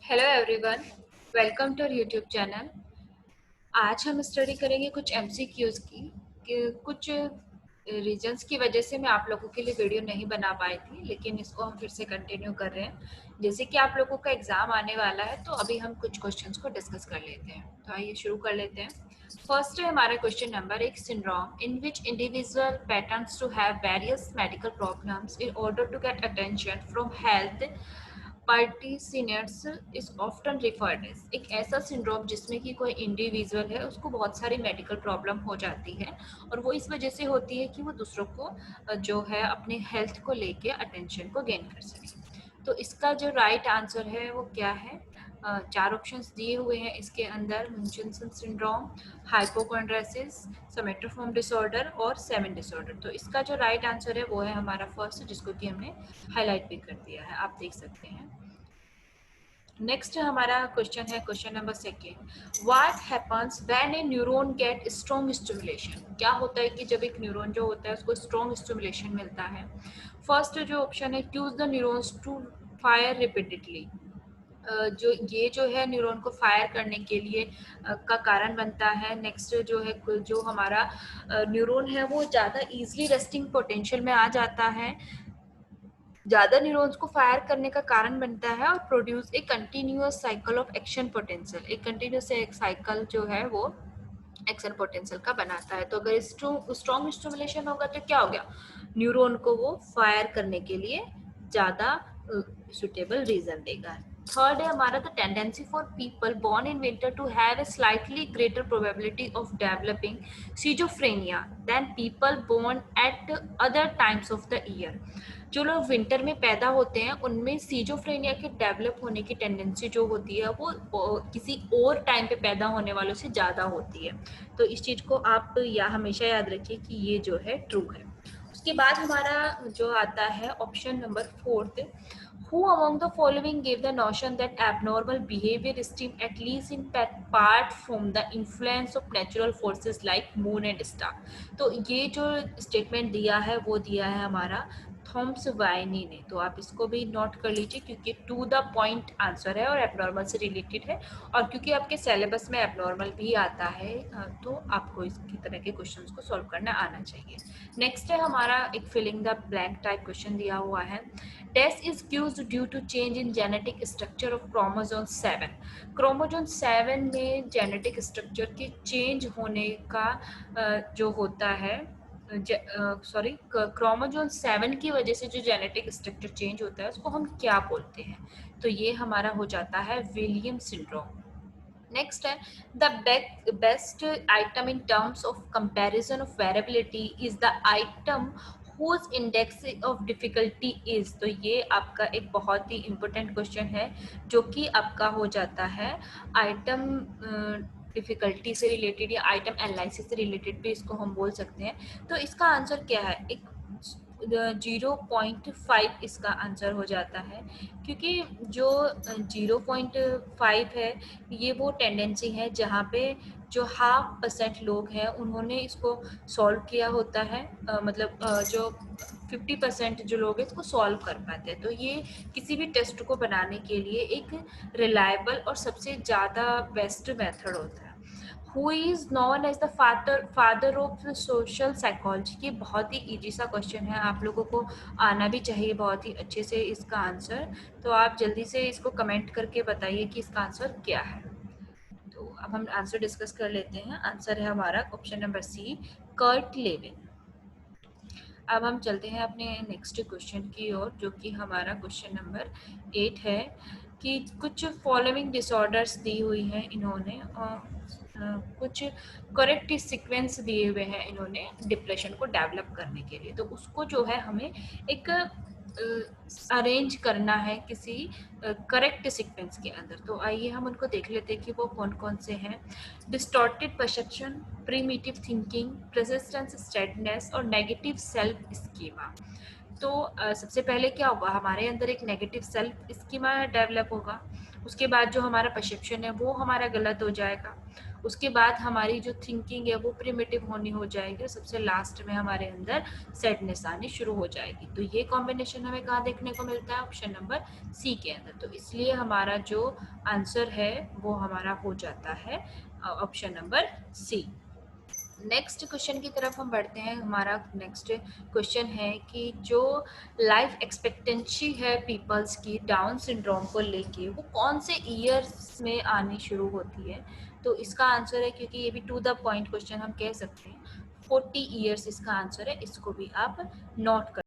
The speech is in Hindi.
Hello everyone, welcome to YouTube channel. आज हम स्टडी करेंगे कुछ एमसीक्यूज़ की कि कुछ रीजंस की वजह से मैं आप लोगों के लिए वीडियो नहीं बना पाई थी, लेकिन इसको हम फिर से कंटिन्यू कर रहे हैं। जैसे कि आप लोगों का एग्ज़ाम आने वाला है, तो अभी हम कुछ क्वेश्चंस को डिस्कस कर लेते हैं। तो आइए शुरू कर लेते हैं। फर्स्ट है हमारा क्वेश्चन नंबर एक, syndrome in which individual pretends to have various medical problems in order to get attention from health practitioners is often referred as. एक ऐसा सिंड्रोम जिसमें कि कोई इंडिविजुअल है, उसको बहुत सारी मेडिकल प्रॉब्लम हो जाती है और वो इस वजह से होती है कि वो दूसरों को जो है अपने हेल्थ को लेके अटेंशन को गेन कर सके। तो इसका जो राइट आंसर है वो क्या है? चार ऑप्शंस दिए हुए हैं इसके अंदर: मुंचनसन सिंड्रोम, हाइपोकॉन्ड्रोसिस, सोमेटोफॉर्म डिसऑर्डर और सेवन डिसऑर्डर। तो इसका जो राइट आंसर है वो है हमारा फर्स्ट, जिसको कि हमने हाईलाइट भी कर दिया है, आप देख सकते हैं। नेक्स्ट हमारा क्वेश्चन है question number second, what happens when a neuron get strong stimulation. क्या होता है कि जब एक न्यूरॉन जो होता है उसको स्ट्रॉन्ग स्टिमुलेशन मिलता है। फर्स्ट जो ऑप्शन है, causes the neurons to fire repeatedly. जो ये जो है न्यूरॉन को फायर करने के लिए का कारण बनता है। नेक्स्ट जो है, जो हमारा न्यूरॉन है वो ज़्यादा ईजिली रेस्टिंग पोटेंशियल में आ जाता है, ज़्यादा न्यूरॉन्स को फायर करने का कारण बनता है और produce a continuous cycle of action potential. एक कंटिन्यूस एक साइकिल जो है वो एक्शन पोटेंशियल का बनाता है। तो अगर स्ट्रॉन्ग स्टिमुलेशन होगा तो क्या हो गया, न्यूरॉन को वो फायर करने के लिए ज़्यादा सुटेबल रीजन देगा। थर्ड है हमारा, the tendency for people born in winter to have a slightly greater probability of developing schizophrenia than people born at other times of the year. जो लोग विंटर में पैदा होते हैं उनमें सीजोफ्रेनिया के डेवलप होने की टेंडेंसी जो होती है वो किसी और टाइम पे पैदा होने वालों से ज़्यादा होती है। तो इस चीज़ को आप हमेशा याद रखिए कि ये जो है ट्रू है। उसके बाद हमारा जो आता है option number fourth, who among the following gave the notion that abnormal behavior stem at least in part from the influence of natural forces like moon and star। तो ये जो स्टेटमेंट दिया है वो दिया है हमारा थॉम्स वाइनी ने। तो आप इसको भी नोट कर लीजिए क्योंकि टू द पॉइंट आंसर है और एबनॉर्मल से रिलेटेड है, और क्योंकि आपके सिलेबस में एबनॉर्मल भी आता है तो आपको इसकी तरह के क्वेश्चंस को सॉल्व करना आना चाहिए। नेक्स्ट है हमारा एक filling the blank type question दिया हुआ है, death is caused due to change in genetic structure of chromosome 7। Chromosome 7 में जेनेटिक स्ट्रक्चर के चेंज होने का जो होता है, सॉरी, क्रोमोसोम 7 की वजह से जो जेनेटिक स्ट्रक्चर चेंज होता है उसको हम क्या बोलते हैं? तो ये हमारा हो जाता है विलियम सिंड्रोम। नेक्स्ट है, the best item in terms of comparison of variability is the item whose index of difficulty is. तो ये आपका एक बहुत ही इम्पोर्टेंट क्वेश्चन है जो कि आपका हो जाता है आइटम डिफिकल्टी से रिलेटेड या आइटम एनालिसिस से रिलेटेड भी इसको हम बोल सकते हैं। तो इसका आंसर क्या है, एक 0.5 इसका आंसर हो जाता है, क्योंकि जो 0.5 है ये वो टेंडेंसी है जहाँ पे जो 0.5% लोग हैं उन्होंने इसको सॉल्व किया होता है, जो 50% जो लोग हैं इसको सॉल्व कर पाते हैं। तो ये किसी भी टेस्ट को बनाने के लिए एक रिलायबल और सबसे ज़्यादा बेस्ट मेथड होता है। Who is known as the father of social psychology. ये बहुत ही ईजी सा क्वेश्चन है, आप लोगों को आना भी चाहिए बहुत ही अच्छे से इसका आंसर। तो आप जल्दी से इसको कमेंट करके बताइए कि इसका आंसर क्या है। तो अब हम आंसर डिस्कस कर लेते हैं। आंसर है हमारा option number C, Kurt Lewin. अब हम चलते हैं अपने नेक्स्ट क्वेश्चन की ओर, जो कि हमारा क्वेश्चन नंबर 8 है कि कुछ फॉलोइंग डिसऑर्डर्स दी हुई हैं इन्होंने और कुछ करेक्ट सीक्वेंस दिए हुए हैं इन्होंने डिप्रेशन को डेवलप करने के लिए। तो उसको जो है हमें एक अरेंज करना है किसी करेक्ट सीक्वेंस के अंदर। तो आइए हम उनको देख लेते हैं कि वो कौन कौन से हैं। Distorted perception, primitive thinking, resistance steadiness और नेगेटिव सेल्फ स्कीमा। तो सबसे पहले क्या होगा, हमारे अंदर एक नेगेटिव सेल्फ स्कीमा डेवलप होगा। उसके बाद जो हमारा परसेप्शन है वो हमारा गलत हो जाएगा। उसके बाद हमारी जो थिंकिंग है वो प्रिमिटिव होनी हो जाएगी और सबसे लास्ट में हमारे अंदर सैडनेस आनी शुरू हो जाएगी। तो ये कॉम्बिनेशन हमें कहाँ देखने को मिलता है? ऑप्शन नंबर सी के अंदर। तो इसलिए हमारा जो आंसर है वो हमारा हो जाता है option number C. Next question की तरफ हम बढ़ते हैं। हमारा नेक्स्ट क्वेश्चन है कि जो लाइफ एक्सपेक्टेंसी है पीपल्स की डाउन सिंड्रोम को लेके वो कौन से ईयर्स में आनी शुरू होती है? तो इसका आंसर है, क्योंकि ये भी टू द पॉइंट क्वेश्चन हम कह सकते हैं, 40 ईयर्स इसका आंसर है। इसको भी आप नोट कर